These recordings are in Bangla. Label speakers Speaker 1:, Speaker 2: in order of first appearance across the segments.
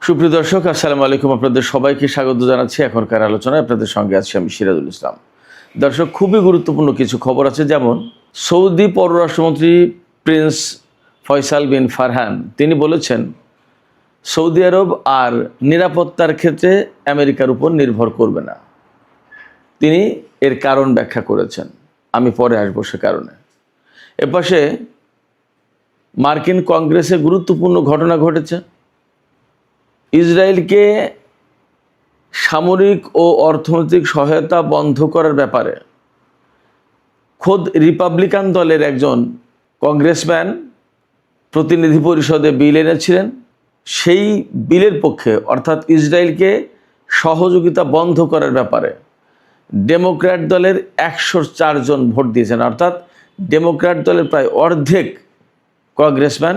Speaker 1: সুপ্রিয় দর্শক, আসসালামু আলাইকুম। আপনাদের সবাইকে স্বাগত জানাচ্ছি এখনকার আলোচনায়। আপনাদের সঙ্গে আছি আমি সিরাজুল ইসলাম। দর্শক, খুবই গুরুত্বপূর্ণ কিছু খবর আছে। যেমন সৌদি পররাষ্ট্রমন্ত্রী প্রিন্স ফয়সাল বিন ফারহান তিনি বলেছেন সৌদি আরব আর নিরাপত্তার ক্ষেত্রে আমেরিকার উপর নির্ভর করবে না। তিনি এর কারণ ব্যাখ্যা করেছেন, আমি পরে আসবো সে কারণে। এপাশে মার্কিন কংগ্রেসে গুরুত্বপূর্ণ ঘটনা ঘটেছে। ইসরায়েলকে সামরিক ও অর্থনৈতিক সহায়তা বন্ধ করার ব্যাপারে খোদ রিপাবলিকান দলের একজন কংগ্রেসম্যান প্রতিনিধি পরিষদে বিল এনেছিলেন। সেই বিলের পক্ষে, অর্থাৎ ইসরায়েলকে সহযোগিতা বন্ধ করার ব্যাপারে ডেমোক্র্যাট দলের 104 জন ভোট দিয়েছেন। অর্থাৎ ডেমোক্র্যাট দলের প্রায় অর্ধেক কংগ্রেসম্যান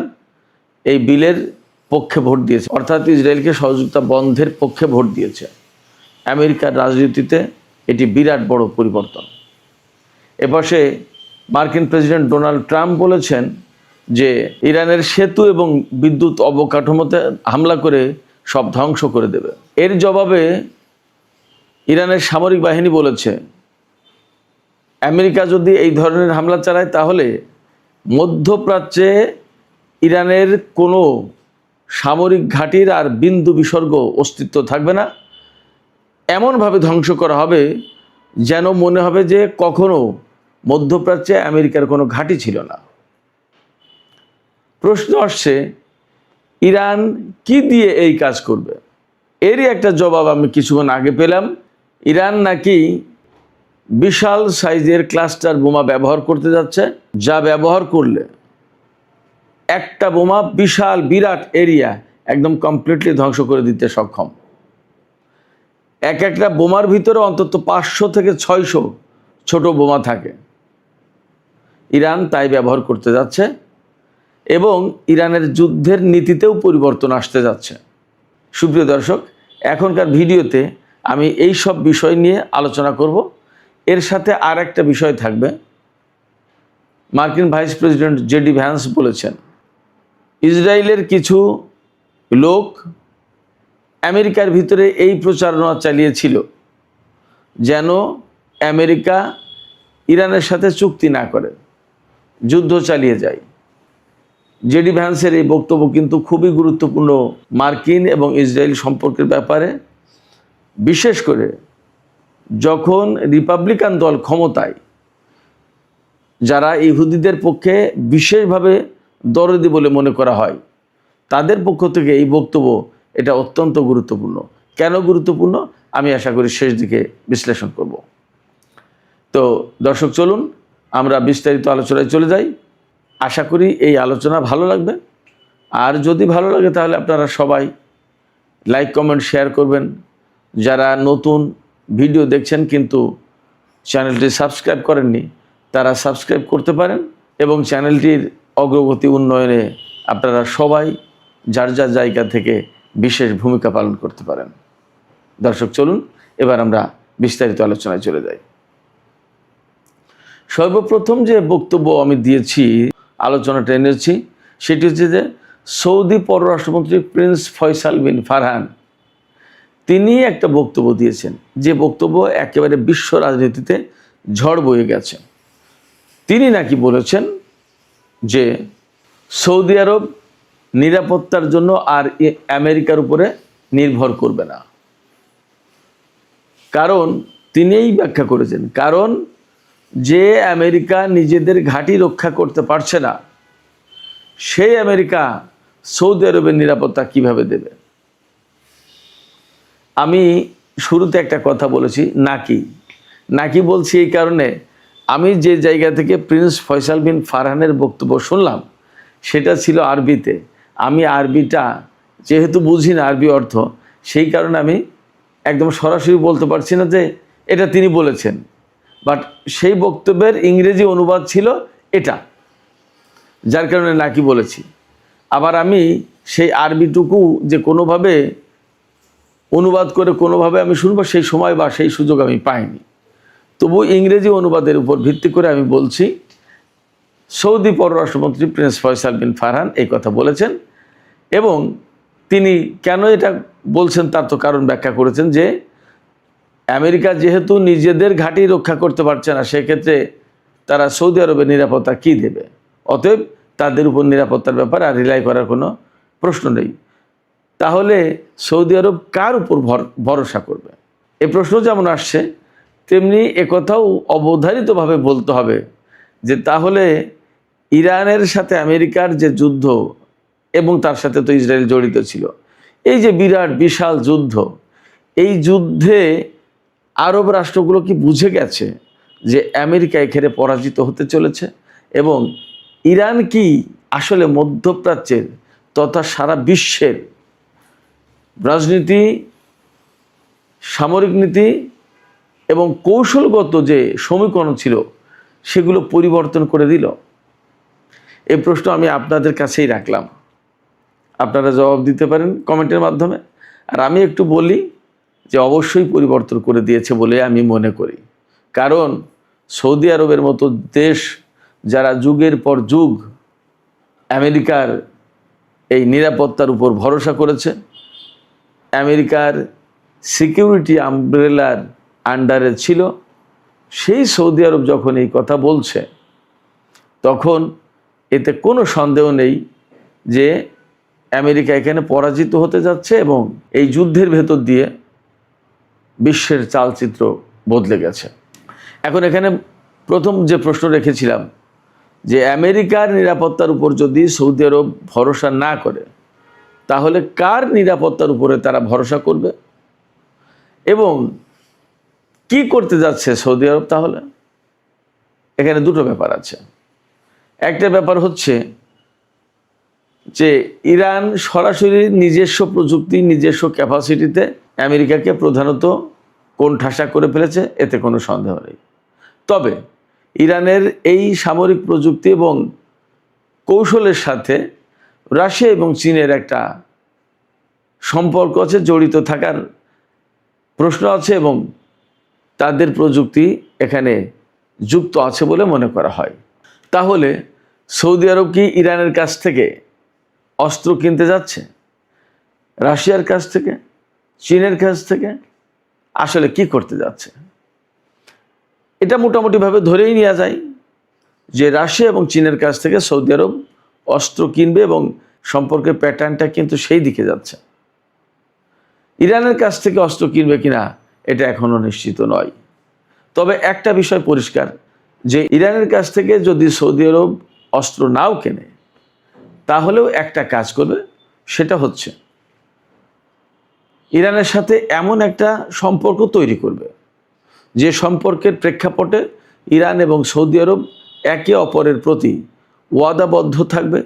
Speaker 1: এই বিলের পক্ষে ভোট দিয়েছে, অর্থাৎ ইসরায়েলকে সহযোগিতা বন্ধের পক্ষে ভোট দিয়েছে। আমেরিকার রাজনীতিতে এটি বিরাট বড় পরিবর্তন। এপাশে মার্কিন প্রেসিডেন্ট ডোনাল্ড ট্রাম্প বলেছেন যে ইরানের সেতু এবং বিদ্যুৎ অবকাঠামোতে হামলা করে সব ধ্বংস করে দেবে। এর জবাবে ইরানের সামরিক বাহিনী বলেছে আমেরিকা যদি এই ধরনের হামলা চালায় তাহলে মধ্যপ্রাচ্যে ইরানের কোনো সামরিক ঘাঁটির আর বিন্দু বিসর্গ অস্তিত্ব থাকবে না। এমনভাবে ধ্বংস করা হবে যেন মনে হবে যে কখনো মধ্যপ্রাচ্যে আমেরিকার কোনো ঘাঁটি ছিল না। প্রশ্ন আসছে, ইরান কি দিয়ে এই কাজ করবে? এরই একটা জবাব আমি কিছুক্ষণ আগে পেলাম। ইরান নাকি বিশাল সাইজের ক্লাস্টার বোমা ব্যবহার করতে যাচ্ছে, যা ব্যবহার করলে একটা বোমা বিরাট এরিয়া একদম কমপ্লিটলি ধ্বংস করে দিতে সক্ষম। একটা বোমার ভিতরে অন্তত 500 থেকে 600 ছোট বোমা থাকে। ইরান তাই ব্যবহার করতে যাচ্ছে এবং ইরানের যুদ্ধের নীতিতেও পরিবর্তন আসতে যাচ্ছে। সুপ্রিয় দর্শক, এখনকার ভিডিওতে আমি এই সব বিষয় নিয়ে আলোচনা করব। এর সাথে আর একটা বিষয় থাকবে। মার্কিন ভাইস প্রেসিডেন্ট জেডি ভ্যান্স বলেছেন ইসরায়েলের কিছু লোক আমেরিকার ভিতরে এই প্রচারণা চালিয়েছিল যেন আমেরিকা ইরানের সাথে চুক্তি না করে, যুদ্ধ চালিয়ে যায়। জেডি ভ্যান্সের এই বক্তব্য কিন্তু খুবই গুরুত্বপূর্ণ মার্কিন এবং ইসরায়েল সম্পর্কের ব্যাপারে, বিশেষ করে যখন রিপাবলিকান দল ক্ষমতায়, যারা ইহুদিদের পক্ষে বিশেষভাবে দরদি বলে মনে করা হয়, তাদের পক্ষ থেকে এই বক্তব্য এটা অত্যন্ত গুরুত্বপূর্ণ। কেন গুরুত্বপূর্ণ আমি আশা করি শেষ দিকে বিশ্লেষণ করব। তো দর্শক, চলুন আমরা বিস্তারিত আলোচনায় চলে যাই। আশা করি এই আলোচনা ভালো লাগবে। আর যদি ভালো লাগে তাহলে আপনারা সবাই লাইক, কমেন্ট, শেয়ার করবেন। যারা নতুন ভিডিও দেখছেন কিন্তু চ্যানেলটি সাবস্ক্রাইব করেননি, তারা সাবস্ক্রাইব করতে পারেন এবং চ্যানেলটির অগ্রগতি উন্নয়নে আপনারা সবাই যার যার জায়গা থেকে বিশেষ ভূমিকা পালন করতে পারেন। দর্শক, চলুন এবার আমরা বিস্তারিত আলোচনায় চলে যাই। সর্বপ্রথম যে বক্তব্য আমি দিয়েছি, আলোচনাটা এনেছি, সেটি হচ্ছে যে সৌদি পররাষ্ট্রমন্ত্রী প্রিন্স ফয়সাল বিন ফারহান তিনি একটা বক্তব্য দিয়েছেন, যে বক্তব্য একেবারে বিশ্ব রাজনীতিতে ঝড় বয়ে গেছে। তিনি নাকি বলেছেন যে সৌদি আরব নিরাপত্তার জন্য আর আমেরিকার উপরে নির্ভর করবে না। কারণ তিনি এই ব্যাখ্যা করেছেন, কারণ যে আমেরিকা নিজেদের ঘাঁটি রক্ষা করতে পারছে না, সেই আমেরিকা সৌদি আরবের নিরাপত্তা কিভাবে দেবে? আমি শুরুতে একটা কথা বলেছি, নাকি বলছি এই কারণে, আমি যে জায়গা থেকে প্রিন্স ফয়সাল বিন ফারহানের বক্তব্য শুনলাম সেটা ছিল আরবিতে। আমি আরবিটা যেহেতু বুঝি না আরবি অর্থ, সেই কারণে আমি একদম সরাসরি বলতে পারছি না যে এটা তিনি বলেছেন। বাট সেই বক্তব্যের ইংরেজি অনুবাদ ছিল এটা, যার কারণে নাকি বলেছি। আবার আমি সেই আরবিটুকু যে কোনোভাবে অনুবাদ করে কোনোভাবে আমি শুনবো সেই সময় বা সেই সুযোগ আমি পাইনি। তবু ইংরেজি অনুবাদের উপর ভিত্তি করে আমি বলছি, সৌদি পররাষ্ট্রমন্ত্রী প্রিন্স ফয়সাল বিন ফারহান এই কথা বলেছেন এবং তিনি কেন এটা বলছেন তার তো কারণ ব্যাখ্যা করেছেন যে আমেরিকা যেহেতু নিজেদের ঘাঁটি রক্ষা করতে পারছে না, সেক্ষেত্রে তারা সৌদি আরবের নিরাপত্তা কি দেবে, অতএব তাদের উপর নিরাপত্তার ব্যাপারে আর রিলাই করার কোনো প্রশ্ন নেই। তাহলে সৌদি আরব কার উপর ভরসা করবে? এ প্রশ্ন যেমন আসছে, তেমনি একথাও অবধারিতভাবে বলতে হবে যে তাহলে ইরানের সাথে আমেরিকার যে যুদ্ধ, এবং তার সাথে তো ইসরায়েল জড়িত ছিল, এই যে বিরাট বিশাল যুদ্ধ, এই যুদ্ধে আরব রাষ্ট্রগুলো কি বুঝে গেছে যে আমেরিকা এখানে পরাজিত হতে চলেছে, এবং ইরান কি আসলে মধ্যপ্রাচ্যের তথা সারা বিশ্বের রাজনীতি, সামরিক নীতি এবং কৌশলগত যে সমীকরণ ছিল সেগুলো পরিবর্তন করে দিল? এই প্রশ্ন আমি আপনাদের কাছেই রাখলাম, আপনারা জবাব দিতে পারেন কমেন্টের মাধ্যমে। আর আমি একটু বলি যে অবশ্যই পরিবর্তন করে দিয়েছে বলে আমি মনে করি, কারণ সৌদি আরবের মতো দেশ যারা যুগের পর যুগ আমেরিকার এই নিরাপত্তার উপর ভরসা করেছে, আমেরিকার সিকিউরিটি আমব্রেলার আন্ডারে ছিল, সেই সৌদি আরব যখন এই কথা বলছে, তখন এতে কোনো সন্দেহ নেই যে আমেরিকা এখানে পরাজিত হতে যাচ্ছে এবং এই যুদ্ধের ভেতর দিয়ে বিশ্বের চালচিত্র বদলে গেছে। এখন এখানে প্রথম যে প্রশ্ন রেখেছিলাম যে আমেরিকার নিরাপত্তার উপর যদি সৌদি আরব ভরসা না করে, তাহলে কার নিরাপত্তার উপরে তারা ভরসা করবে এবং কি করতে যাচ্ছে সৌদি আরব? তাহলে এখানে দুটো ব্যাপার আছে। একটা ব্যাপার হচ্ছে যে ইরান সরাসরি নিজস্ব প্রযুক্তি, নিজস্ব ক্যাপাসিটিতে আমেরিকাকে প্রধানত কোণঠাসা করে ফেলেছে, এতে কোনো সন্দেহ নেই। তবে ইরানের এই সামরিক প্রযুক্তি এবং কৌশলের সাথে রাশিয়া এবং চীনের একটা সম্পর্ক আছে, জড়িত থাকার প্রশ্ন আছে, এবং তাদের প্রযুক্তি এখানে যুক্ত আছে বলে মনে করা হয়। তাহলে সৌদি আরব কি ইরানের কাছ থেকে অস্ত্র কিনতে যাচ্ছে? রাশিয়ার কাছ থেকে, চীনের কাছ থেকে? আসলে কি করতে যাচ্ছে? এটা মোটামুটিভাবে ধরেই নেওয়া যায় যে রাশিয়া এবং চীনের কাছ থেকে সৌদি আরব অস্ত্র কিনবে এবং সম্পর্কের প্যাটার্নটা কিন্তু সেই দিকে যাচ্ছে। ইরানের কাছ থেকে অস্ত্র কিনবে কিনা এটা এখনও নিশ্চিত নয়। তবে একটা বিষয় পরিষ্কার যে ইরানের কাছ থেকে যদি সৌদি আরব অস্ত্র নাও কেনে, তাহলেও একটা কাজ করবে, সেটা হচ্ছে ইরানের সাথে এমন একটা সম্পর্ক তৈরি করবে যে সম্পর্কের প্রেক্ষাপটে ইরান এবং সৌদি আরব একে অপরের প্রতি ওয়াদাবদ্ধ থাকবে,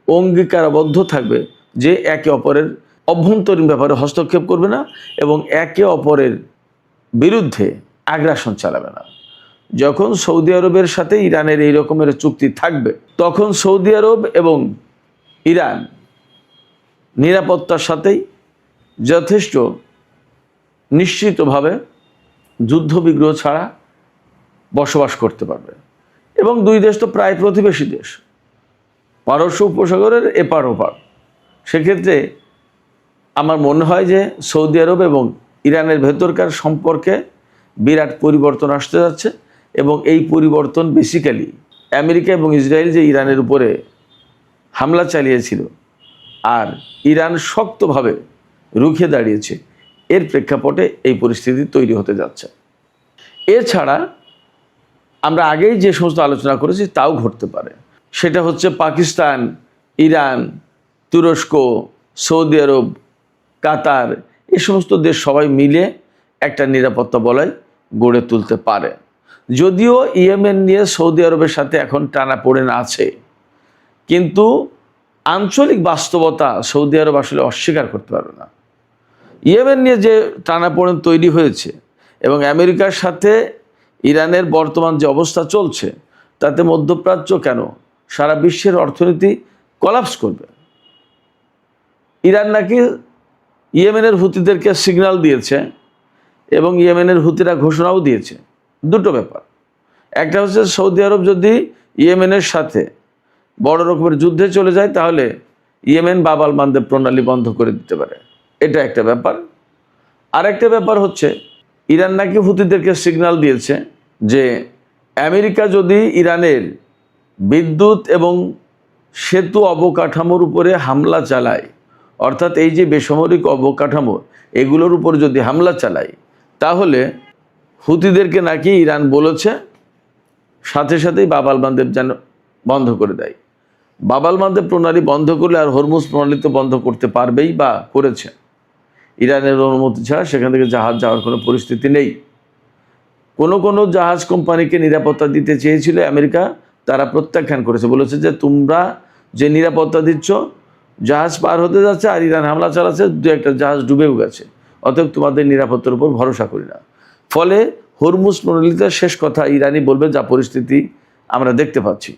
Speaker 1: অঙ্গীকারবদ্ধ থাকবে যে একে অপরের অভ্যন্তরীণ ব্যাপারে হস্তক্ষেপ করবে না এবং একে অপরের বিরুদ্ধে আগ্রাসন চালাবে না। যখন সৌদি আরবের সাথে ইরানের এই রকমের চুক্তি থাকবে, তখন সৌদি আরব এবং ইরান নিরাপত্তার সাথেই যথেষ্ট নিশ্চিতভাবে যুদ্ধবিগ্রহ ছাড়া বসবাস করতে পারবে। এবং দুই দেশ তো প্রায় প্রতিবেশী দেশ, পারস্য উপসাগরের এপার ওপার। সেক্ষেত্রে আমার মনে হয় যে সৌদি আরব এবং ইরানের ভেতরকার সম্পর্কে বিরাট পরিবর্তন আসতে যাচ্ছে, এবং এই পরিবর্তন বেসিক্যালি আমেরিকা এবং ইসরায়েল যে ইরানের উপরে হামলা চালিয়েছিল আর ইরান শক্তভাবে রুখে দাঁড়িয়েছে, এর প্রেক্ষাপটে এই পরিস্থিতি তৈরি হতে যাচ্ছে। এছাড়া আমরা আগেই যে সমস্ত আলোচনা করেছি তাও ঘটতে পারে। সেটা হচ্ছে পাকিস্তান, ইরান, তুরস্ক, সৌদি আরব, কাতার, এই সমস্ত দেশ সবাই মিলে একটা নিরাপত্তা বলয় গড়ে তুলতে পারে। যদিও ইয়েমেন নিয়ে সৌদি আরবের সাথে এখন টানাপোড়েন আছে, কিন্তু আঞ্চলিক বাস্তবতা সৌদি আরব আসলে অস্বীকার করতে পারবে না। ইয়েমেন নিয়ে যে টানাপোড়েন তৈরি হয়েছে এবং আমেরিকার সাথে ইরানের বর্তমান যে অবস্থা চলছে, তাতে মধ্যপ্রাচ্য কেন সারা বিশ্বের অর্থনীতি কলাপস করবে। ইরান নাকি ইয়েমেনের হুতিদেরকে সিগন্যাল দিয়েছে এবং ইয়েমেনের হুতিরা ঘোষণাও দিয়েছে। দুটো ব্যাপার, একটা হচ্ছে সৌদি আরব যদি ইয়েমেনের সাথে বড় রকমের যুদ্ধে চলে যায়, তাহলে ইয়েমেন বাব আল মানদেব প্রণালী বন্ধ করে দিতে পারে, এটা একটা ব্যাপার। আর একটা ব্যাপার হচ্ছে ইরান নাকি হুতিদেরকে সিগন্যাল দিয়েছে যে আমেরিকা যদি ইরানের বিদ্যুৎ এবং সেতু অবকাঠামোর উপরে হামলা চালায়, অর্থাৎ এই যে বেসামরিক অবকাঠামো এগুলোর উপর যদি হামলা চালায়, তাহলে হুতিদেরকে নাকি ইরান বলেছে সাথে সাথেই বাব আল মানদেব যেন বন্ধ করে দেয়। বাব আল মানদেব প্রণালী বন্ধ করলে আর হরমুজ প্রণালী তো বন্ধ করতে পারবেই বা করেছে। ইরানের অনুমতি ছাড়া সেখান থেকে জাহাজ যাওয়ার কোনো পরিস্থিতি নেই। কোনো জাহাজ কোম্পানিকে নিরাপত্তা দিতে চেয়েছিল আমেরিকা, তারা প্রত্যাখ্যান করেছে, বলেছে যে তোমরা যে নিরাপত্তা দিচ্ছ, জাহাজ পার হতে যাচ্ছে আর ইরান হামলা চালাচ্ছে, দু একটা জাহাজ ডুবেও গেছে, অতএব তোমাদের নিরাপত্তার উপর ভরসা করি না। ফলে হরমুজ প্রণালীতে শেষ কথা ইরানি বলবে, যা পরিস্থিতি আমরা দেখতে পাচ্ছি।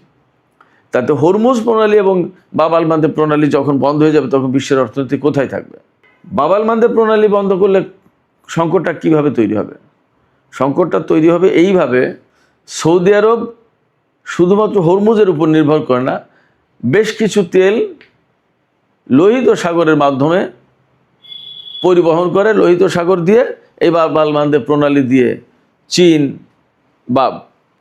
Speaker 1: তাতে হরমুজ প্রণালী এবং বাব আল মানদেব প্রণালী যখন বন্ধ হয়ে যাবে, তখন বিশ্বের অর্থনীতি কোথায় থাকবে? বাব আল মানদেব প্রণালী বন্ধ করলে সংকটটা কিভাবে তৈরি হবে? সংকটটা তৈরি হবে এইভাবে, সৌদি আরব শুধুমাত্র হরমুজের উপর নির্ভর করে না, বেশ কিছু তেল লোহিত সাগরের মাধ্যমে পরিবহন করে। লোহিত সাগর দিয়ে এই বাব আল মানদেব প্রণালী দিয়ে চীন বা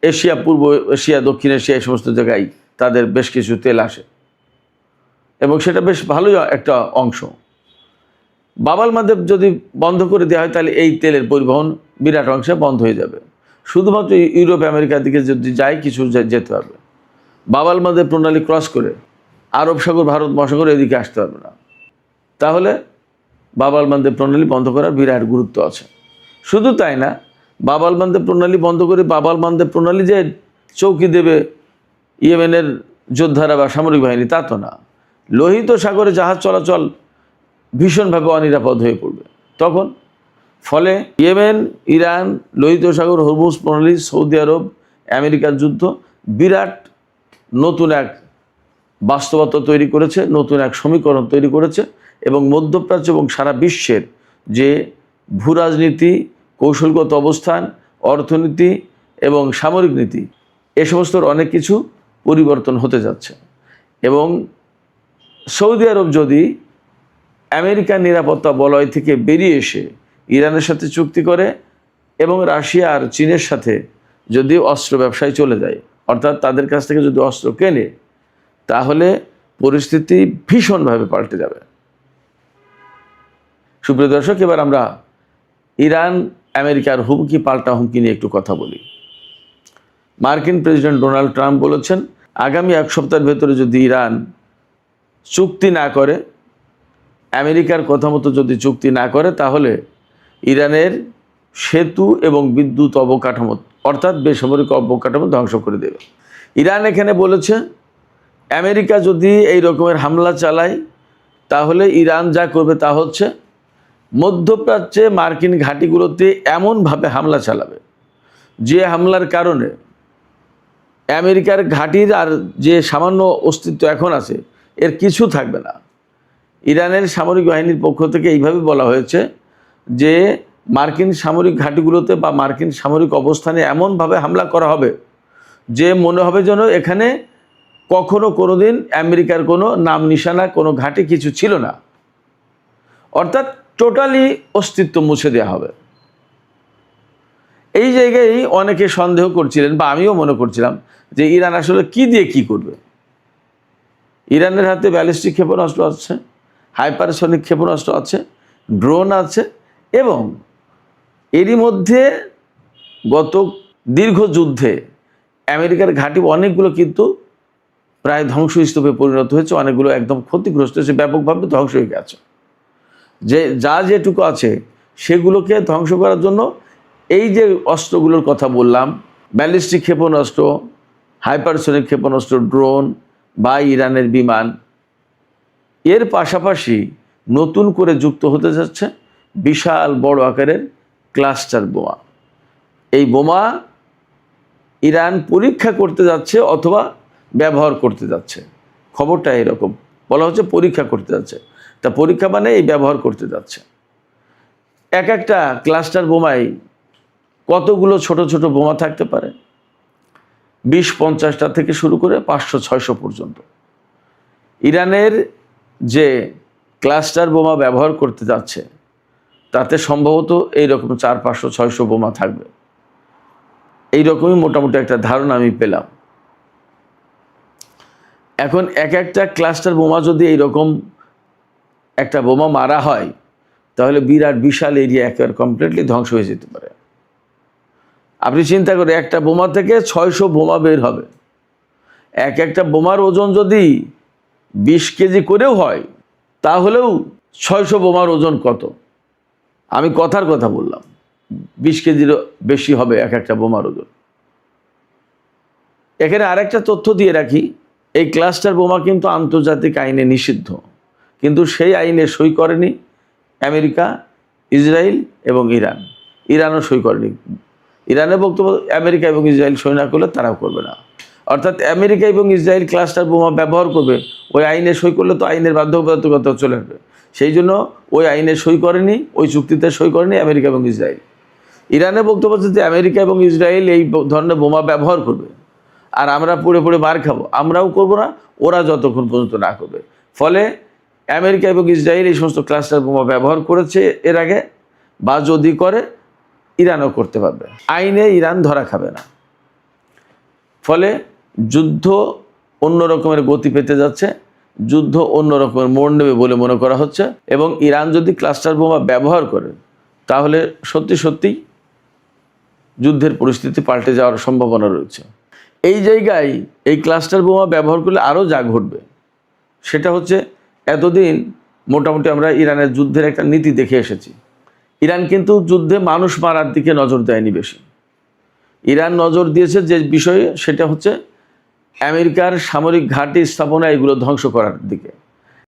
Speaker 1: এশিয়া, পূর্ব এশিয়া, দক্ষিণ এশিয়া, এই সমস্ত জায়গায় তাদের বেশ কিছু তেল আসে এবং সেটা বেশ ভালোই একটা অংশ। বাব আল মানদেব যদি বন্ধ করে দেওয়া হয়, তাহলে এই তেলের পরিবহন বিরাট অংশে বন্ধ হয়ে যাবে। শুধুমাত্র ইউরোপ আমেরিকার দিকে যদি যায় কিছু যেতে হবে, বাব আল মানদেব প্রণালী ক্রস করে আরব সাগর, ভারত মহাসাগর এদিকে আসতে হবে না। তাহলে বাব আল মানদেব প্রণালী বন্ধ করার বিরাট গুরুত্ব আছে। শুধু তাই না, বাব আল মানদেব প্রণালী বন্ধ করে বাব আল মানদেব প্রণালী যে চৌকি দেবে ইয়েমেনের যোদ্ধারা বা সামরিক বাহিনী, তা তো না। লোহিত সাগরে জাহাজ চলাচল ভীষণভাবে অনিরাপদ হয়ে পড়বে তখন। ফলে ইয়েমেন, ইরান, লোহিত সাগর, হরমুজ প্রণালী, সৌদি আরব, আমেরিকার যুদ্ধ বিরাট নতুন এক বাস্তবতা তৈরি করেছে, নতুন এক সমীকরণ তৈরি করেছে এবং মধ্যপ্রাচ্য এবং সারা বিশ্বের যে ভূরাজনীতি, কৌশলগত অবস্থান, অর্থনীতি এবং সামরিক নীতি, এ সমস্তর অনেক কিছু পরিবর্তন হতে যাচ্ছে। এবং সৌদি আরব যদি আমেরিকার নিরাপত্তা বলয় থেকে বেরিয়ে এসে ইরানের সাথে চুক্তি করে এবং রাশিয়া আর চীনের সাথে যদি অস্ত্র ব্যবসায় চলে যায়, অর্থাৎ তাদের কাছ থেকে যদি অস্ত্র কেনে, তাহলে পরিস্থিতি ভীষণভাবে পাল্টে যাবে। সুপ্রিয় দর্শক, এবার আমরা ইরান আমেরিকার হুমকি, পাল্টা হুমকি নিয়ে একটু কথা বলি। মার্কিন প্রেসিডেন্ট ডোনাল্ড ট্রাম্প বলেছেন, আগামী এক সপ্তাহের ভেতরে যদি ইরান চুক্তি না করে, আমেরিকার কথা মতো যদি চুক্তি না করে, তাহলে ইরানের সেতু এবং বিদ্যুৎ অবকাঠামো, অর্থাৎ বেসামরিক অবকাঠামো ধ্বংস করে দেবে। ইরান এখানে বলেছে, আমেরিকা যদি এই রকমের হামলা চালায়, তাহলে ইরান যা করবে তা হচ্ছে মধ্যপ্রাচ্যে মার্কিন ঘাঁটিগুলোতে এমনভাবে হামলা চালাবে, যে হামলার কারণে আমেরিকার ঘাঁটির আর যে সামান্য অস্তিত্ব এখন আছে এর কিছু থাকবে না। ইরানের সামরিক বাহিনীর পক্ষ থেকে এইভাবে বলা হয়েছে যে মার্কিন সামরিক ঘাঁটিগুলোতে বা মার্কিন সামরিক অবস্থানে এমনভাবে হামলা করা হবে যে মনে হবে যেন এখানে কখনো কোনোদিন আমেরিকার কোনো নাম নিশানা, কোনো ঘাঁটি কিছু ছিল না, অর্থাৎ টোটালি অস্তিত্ব মুছে দেওয়া হবে। এই জায়গায় অনেকে সন্দেহ করছিলেন বা আমিও মনে করছিলাম যে ইরান আসলে কি দিয়ে কি করবে। ইরানের হাতে ব্যালিস্টিক ক্ষেপণাস্ত্র আছে, হাইপারসনিক ক্ষেপণাস্ত্র আছে, ড্রোন আছে এবং এরই মধ্যে গত দীর্ঘ যুদ্ধে আমেরিকার ঘাঁটি অনেকগুলো কিন্তু প্রায় ধ্বংসস্তূপে পরিণত হয়েছে, অনেকগুলো একদম ক্ষতিগ্রস্ত হয়েছে, ব্যাপকভাবে ধ্বংস হয়ে গেছে। যা যেটুকু আছে সেগুলোকে ধ্বংস করার জন্য এই যে অস্ত্রগুলোর কথা বললাম, ব্যালিস্টিক ক্ষেপণাস্ত্র, হাইপারসনিক ক্ষেপণাস্ত্র, ড্রোন বা ইরানের বিমান, এর পাশাপাশি নতুন করে যুক্ত হতে যাচ্ছে বিশাল বড় আকারের ক্লাস্টার বোমা। এই বোমা ইরান পরীক্ষা করতে যাচ্ছে অথবা ব্যবহার করতে যাচ্ছে। খবরটা এরকম বলা হচ্ছে, পরীক্ষা করতে যাচ্ছে। তা পরীক্ষা মানে এই ব্যবহার করতে যাচ্ছে। এক একটা ক্লাস্টার বোমায় কতগুলো ছোট ছোট বোমা থাকতে পারে? 20-50টা থেকে শুরু করে 500-600 পর্যন্ত। ইরানের যে ক্লাস্টার বোমা ব্যবহার করতে যাচ্ছে তাতে সম্ভবত এইরকম 400-500-600 বোমা থাকবে, এইরকমই মোটামুটি একটা ধারণা আমি পেলাম। এখন এক একটা ক্লাস্টার বোমা যদি এইরকম একটা বোমা মারা হয় তাহলে বিরাট বিশাল এরিয়া একেবারে কমপ্লিটলি ধ্বংস হয়ে যেতে পারে। আপনি চিন্তা করে একটা বোমা থেকে 600 বোমা বের হবে। এক একটা বোমার ওজন যদি 20 কেজি করেও হয় তাহলেও 600 বোমার ওজন কত? আমি কথার কথা বললাম, 20 কেজিরও বেশি হবে এক একটা বোমার ওজন। এখানে আরেকটা তথ্য দিয়ে রাখি, এই ক্লাস্টার বোমা কিন্তু আন্তর্জাতিক আইনে নিষিদ্ধ, কিন্তু সেই আইনে সই করেনি আমেরিকা, ইসরায়েল এবং ইরান। ইরানও সই করেনি। ইরানের বক্তব্য আমেরিকা এবং ইসরায়েল সই না করলে তারাও করবে না। অর্থাৎ আমেরিকা এবং ইসরায়েল ক্লাস্টার বোমা ব্যবহার করবে, ওই আইনে সই করলে তো আইনের বাধ্যবাধকতা চলে আসবে। সেই জন্য ওই আইনে সই করেনি, ওই চুক্তিতে সই করেনি আমেরিকা এবং ইসরায়েল। ইরানের বক্তব্য হচ্ছে যে আমেরিকা এবং ইসরায়েল এই ধরনের বোমা ব্যবহার করবে আর আমরা পড়ে পড়ে মার খাবো, আমরাও করবো না, ওরা যতক্ষণ পর্যন্ত না করবে। ফলে আমেরিকা এবং ইসরায়েল এই সমস্ত ক্লাস্টার বোমা ব্যবহার করেছে এর আগে, বা যদি করে ইরানও করতে পারবে, আইনে ইরান ধরা খাবে না। ফলে যুদ্ধ অন্য রকমের গতি পেতে যাচ্ছে, যুদ্ধ অন্য রকমের মোড় নেবে বলে মনে করা হচ্ছে। এবং ইরান যদি ক্লাস্টার বোমা ব্যবহার করে তাহলে সত্যি সত্যিই যুদ্ধের পরিস্থিতি পাল্টে যাওয়ার সম্ভাবনা রয়েছে। এই জায়গায় এই ক্লাস্টার বোমা ব্যবহার করলে আরও যা ঘটবে সেটা হচ্ছে, এতদিন মোটামুটি আমরা ইরানের যুদ্ধের একটা নীতি দেখে এসেছি। ইরান কিন্তু যুদ্ধে মানুষ মারার দিকে নজর দেয়নি বেশি। ইরান নজর দিয়েছে যে বিষয়ে, সেটা হচ্ছে আমেরিকার সামরিক ঘাঁটি স্থাপনা এগুলো ধ্বংস করার দিকে।